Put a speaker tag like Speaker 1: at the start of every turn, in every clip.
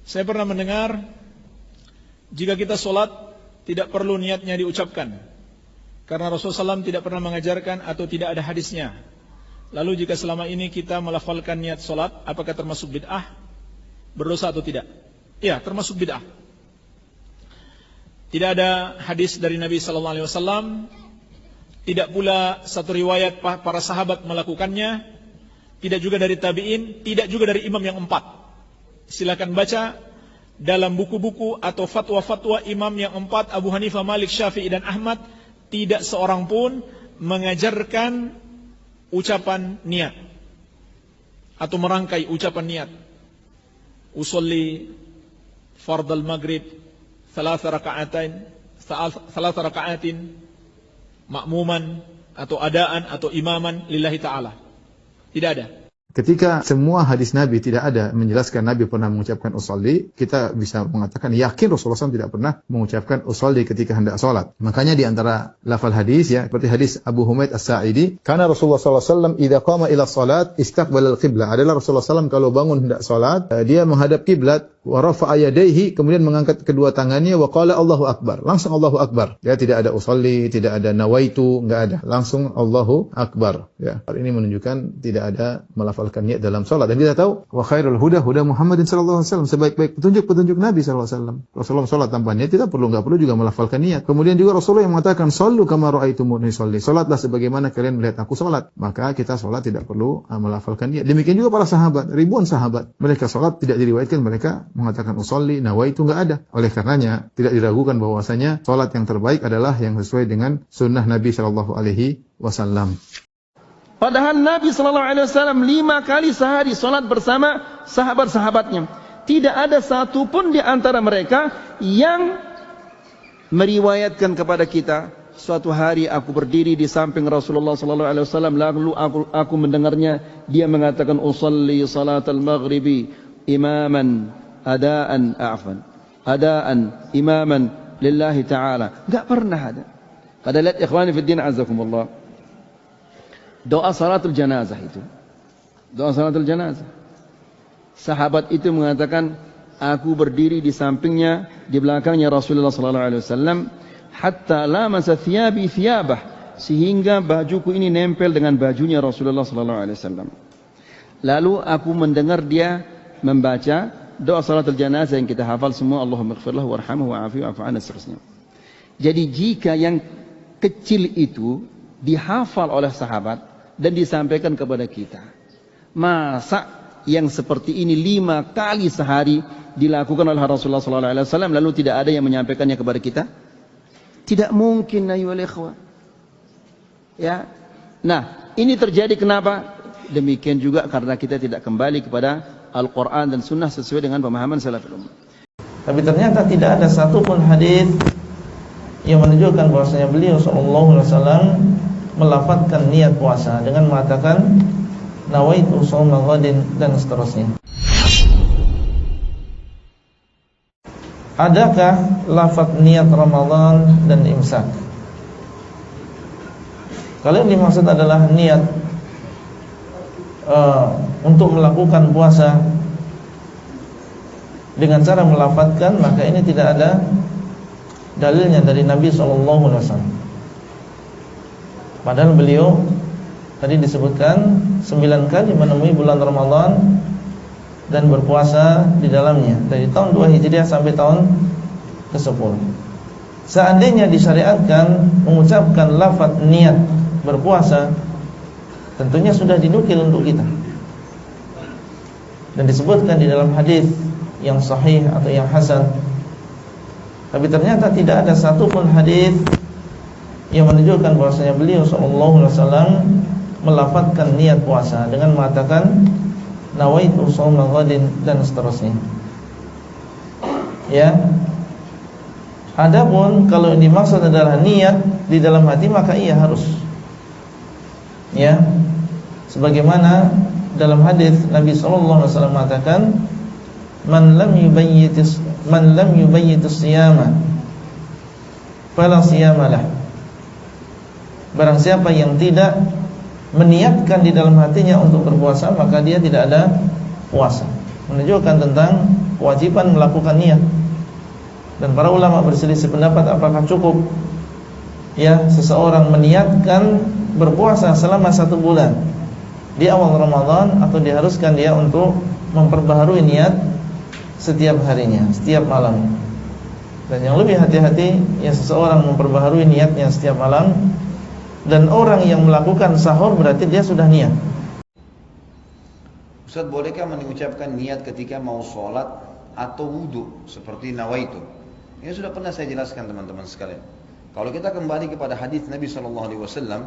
Speaker 1: Saya pernah mendengar jika kita sholat tidak perlu niatnya diucapkan, karena Rasulullah SAW tidak pernah mengajarkan atau tidak ada hadisnya. Lalu jika selama ini kita melafalkan niat sholat, apakah termasuk bid'ah? Berdosa atau tidak? Ya, termasuk bid'ah. Tidak ada hadis dari Nabi SAW, tidak pula satu riwayat para sahabat melakukannya, tidak juga dari tabi'in, tidak juga dari imam yang 4. Silakan baca dalam buku-buku atau fatwa-fatwa imam yang 4, Abu Hanifah, Malik, Syafi'i dan Ahmad, tidak seorang pun mengajarkan ucapan niat atau merangkai ucapan niat. Usolli fardal maghrib 3 raka'atin ma'muman atau adaan atau imaman lillahi ta'ala. Tidak ada.
Speaker 2: Ketika semua hadis Nabi tidak ada menjelaskan Nabi pernah mengucapkan usolli, kita bisa mengatakan yakin Rasulullah SAW tidak pernah mengucapkan usolli ketika hendak sholat. Makanya di antara lafal hadis, ya, seperti hadis Abu Humaid As-Sa'idi, karena Rasulullah SAW idza qama ila salat istaqbala al-qiblah. Adalah Rasulullah SAW kalau bangun hendak sholat, dia menghadap kiblat, wa rafa'a yadayhi, kemudian mengangkat kedua tangannya, wa qala Allahu Akbar. Langsung Allahu Akbar. Ya, tidak ada usolli, tidak ada nawaitu, enggak ada. Langsung Allahu Akbar. Ya. Hal ini menunjukkan tidak ada melafalkan niat dalam salat. Dan kita tahu wa khairul huda huda Muhammadin sallallahu alaihi wasallam, sebaik-baik petunjuk Nabi sallallahu alaihi wasallam. Rasulullah salat tanpa niat tidak perlu juga melafalkan niat. Kemudian juga Rasulullah yang mengatakan sallu kama raaitumuni sholli. Salatlah sebagaimana kalian melihat aku salat. Maka kita salat tidak perlu melafalkan niat. Demikian juga para sahabat, ribuan sahabat. Mereka salat tidak diriwayatkan mereka mengatakan usolli, nawaitu, enggak ada. Oleh karenanya tidak diragukan bahwasanya salat yang terbaik adalah yang sesuai dengan sunnah Nabi sallallahu alaihi wasallam.
Speaker 3: Padahal Nabi sallallahu alaihi wasallam 5 kali sehari salat bersama sahabat-sahabatnya. Tidak ada satu pun di antara mereka yang meriwayatkan kepada kita, suatu hari aku berdiri di samping Rasulullah sallallahu alaihi wasallam, lalu aku mendengarnya dia mengatakan usolli salatal maghribi imaman adaan imaman lillahi ta'ala. Enggak pernah ada. Pada lihat ikhwani fi din azakumullah, doa salatul janazah itu, doa salatul janazah, sahabat itu mengatakan aku berdiri di sampingnya, di belakangnya Rasulullah sallallahu alaihi wasallam, hatta lamasa thiyabi thiyabah, sehingga bajuku ini nempel dengan bajunya Rasulullah sallallahu alaihi wasallam. Lalu aku mendengar dia membaca doa salatul janazah yang kita hafal semua, Allahumma ighfirlahu warhamhu wa'afihi wa'fu anhu, seterusnya. Jadi jika yang kecil itu dihafal oleh sahabat dan disampaikan kepada kita, masa yang seperti ini 5 kali sehari dilakukan oleh Rasulullah SAW lalu tidak ada yang menyampaikannya kepada kita? Tidak mungkin, ayyuhal ikhwah. Ya. Nah, ini terjadi kenapa? Demikian juga karena kita tidak kembali kepada Al-Quran dan Sunnah sesuai dengan pemahaman salaful ummah.
Speaker 4: Tapi ternyata tidak ada satupun hadis yang menunjukkan bahwasanya beliau sallallahu alaihi wasallam melafadzkan niat puasa dengan mengatakan nawaitu shauma ghadin dan seterusnya. Adakah lafaz niat Ramadan dan imsak? Kalau yang dimaksud adalah niat untuk melakukan puasa dengan cara melafadzkan, maka ini tidak ada dalilnya dari Nabi SAW. Padahal beliau tadi disebutkan 9 kali menemui bulan Ramadan dan berpuasa di dalamnya, dari tahun 2 Hijriah sampai tahun ke-10. Seandainya disyariatkan mengucapkan lafaz niat berpuasa, tentunya sudah dinukil untuk kita dan disebutkan di dalam hadis yang sahih atau yang hasan. Tapi ternyata tidak ada satupun hadis yang menunjukkan bahwasanya beliau sallallahu alaihi wasallam melafadzkan niat puasa dengan mengatakan nawaitu shauma ghadin dan seterusnya. Ya. Adapun kalau yang dimaksud adalah niat di dalam hati, maka iya harus. Ya. Sebagaimana dalam hadis Nabi sallallahu alaihi wasallam mengatakan man lam yubayyitis siyama fala siyamalah. Barang siapa yang tidak meniatkan di dalam hatinya untuk berpuasa, maka dia tidak ada puasa. Menunjukkan tentang kewajiban melakukan niat. Dan para ulama berselisih pendapat apakah cukup ya seseorang meniatkan berpuasa selama 1 bulan di awal Ramadan, atau diharuskan dia untuk memperbaharui niat setiap harinya, setiap malam. Dan yang lebih hati-hati ya seseorang memperbaharui niatnya setiap malam. Dan orang yang melakukan sahur berarti dia sudah niat.
Speaker 5: Ustaz, bolehkah mengucapkan niat ketika mau sholat atau wudhu seperti nawaitu? Ini sudah pernah saya jelaskan teman-teman sekalian. Kalau kita kembali kepada hadis Nabi SAW,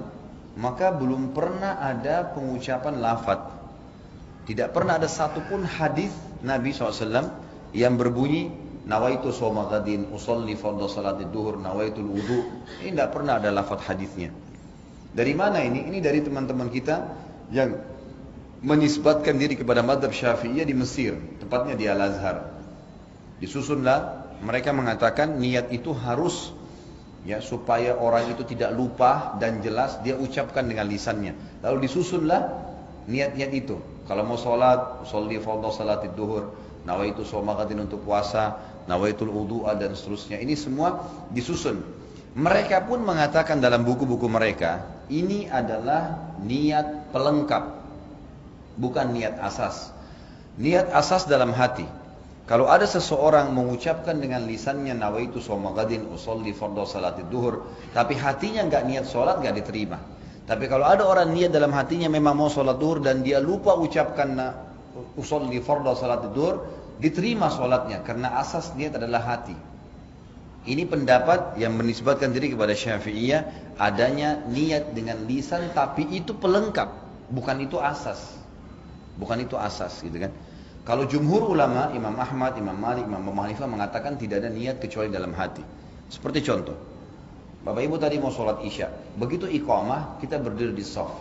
Speaker 5: maka belum pernah ada pengucapan lafaz. Tidak pernah ada satupun hadis Nabi SAW yang berbunyi nawaitu shoma ghadin, usolli fardhu salatid duhur, nawaitul wudu. Ini tidak pernah ada lafaz hadisnya. Dari mana ini? Ini dari teman-teman kita yang menisbatkan diri kepada mazhab Syafi'iyah di Mesir, tepatnya di Al-Azhar. Disusunlah, mereka mengatakan niat itu harus ya supaya orang itu tidak lupa dan jelas dia ucapkan dengan lisannya. Lalu disusunlah niat-niat itu. Kalau mau sholat, sholli fardhu salatid duhur, nawaitu shoma ghadin untuk puasa, nawaitul wudu'a dan seterusnya. Ini semua disusun. Mereka pun mengatakan dalam buku-buku mereka, ini adalah niat pelengkap, bukan niat asas. Niat asas dalam hati. Kalau ada seseorang mengucapkan dengan lisannya nawaitu shoma ghadin, usolli fardhu salatid duhur, tapi hatinya enggak niat sholat, enggak diterima. Tapi kalau ada orang niat dalam hatinya memang mau sholat duhur dan dia lupa ucapkan usolli fardhu salatid duhur, diterima sholatnya karena asas niat adalah hati. Ini pendapat yang menisbatkan diri kepada Syafi'iyah, adanya niat dengan lisan tapi itu pelengkap, bukan itu asas. Bukan itu asas gitu kan. Kalau jumhur ulama, Imam Ahmad, Imam Malik, Imam Abu Hanifah mengatakan tidak ada niat kecuali dalam hati. Seperti contoh, Bapak Ibu tadi mau sholat Isya, begitu iqamah kita berdiri di shaf.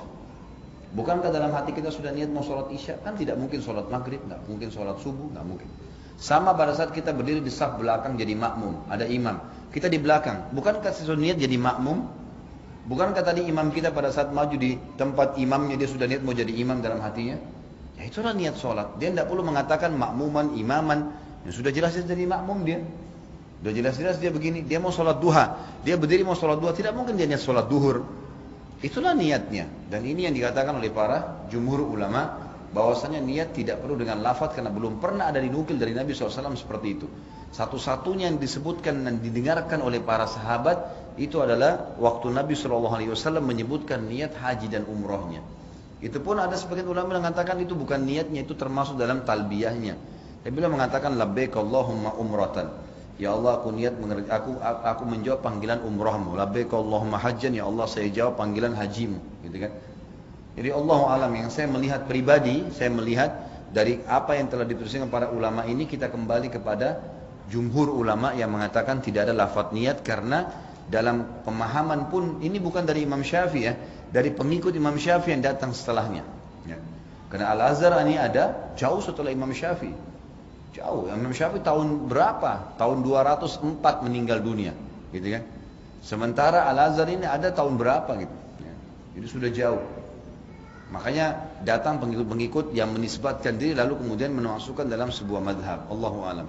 Speaker 5: Bukankah dalam hati kita sudah niat mau sholat Isya? Kan tidak mungkin sholat maghrib, nggak mungkin sholat subuh, nggak mungkin. Sama pada saat kita berdiri di saf belakang jadi makmum, ada imam, kita di belakang, bukankah sesuatu niat jadi makmum? Bukankah tadi imam kita pada saat maju di tempat imamnya dia sudah niat mau jadi imam dalam hatinya? Ya itulah niat sholat. Dia tidak perlu mengatakan makmuman, imaman, yang sudah jelas dia jadi makmum dia. Sudah jelas-jelas dia begini, dia mau sholat duha, dia berdiri mau sholat duha, tidak mungkin dia niat sholat duhur. Itulah niatnya. Dan ini yang dikatakan oleh para jumhur ulama, bahwasanya niat tidak perlu dengan lafaz karena belum pernah ada dinukil dari Nabi SAW seperti itu. Satu-satunya yang disebutkan dan didengarkan oleh para sahabat itu adalah waktu Nabi SAW menyebutkan niat haji dan umrohnya. Itu pun ada sebagian ulama yang mengatakan itu bukan niatnya, itu termasuk dalam talbiyahnya. Tapi beliau mengatakan labbaik Allahumma umratan. Ya Allah, aku niat aku menjawab panggilan umrahmu. Labbaik Allahumma hajjan, ya Allah saya jawab panggilan hajimu, gitu kan? Jadi Allah alam, yang saya melihat pribadi, saya melihat dari apa yang telah dituliskan para ulama ini, kita kembali kepada jumhur ulama yang mengatakan tidak ada lafaz niat, karena dalam pemahaman pun ini bukan dari Imam Syafi'i ya, dari pengikut Imam Syafi'i yang datang setelahnya. Ya. Karena Al-Azhar ini ada jauh setelah Imam Syafi'i, jauh. Imam Syafi'i tahun berapa? Tahun 204 meninggal dunia, gitu kan? Sementara Al-Azhar ini ada tahun berapa gitu? Ya. Jadi sudah jauh. Makanya datang pengikut-pengikut yang menisbatkan diri lalu kemudian memasukkan dalam sebuah madhab. Allahu a'lam.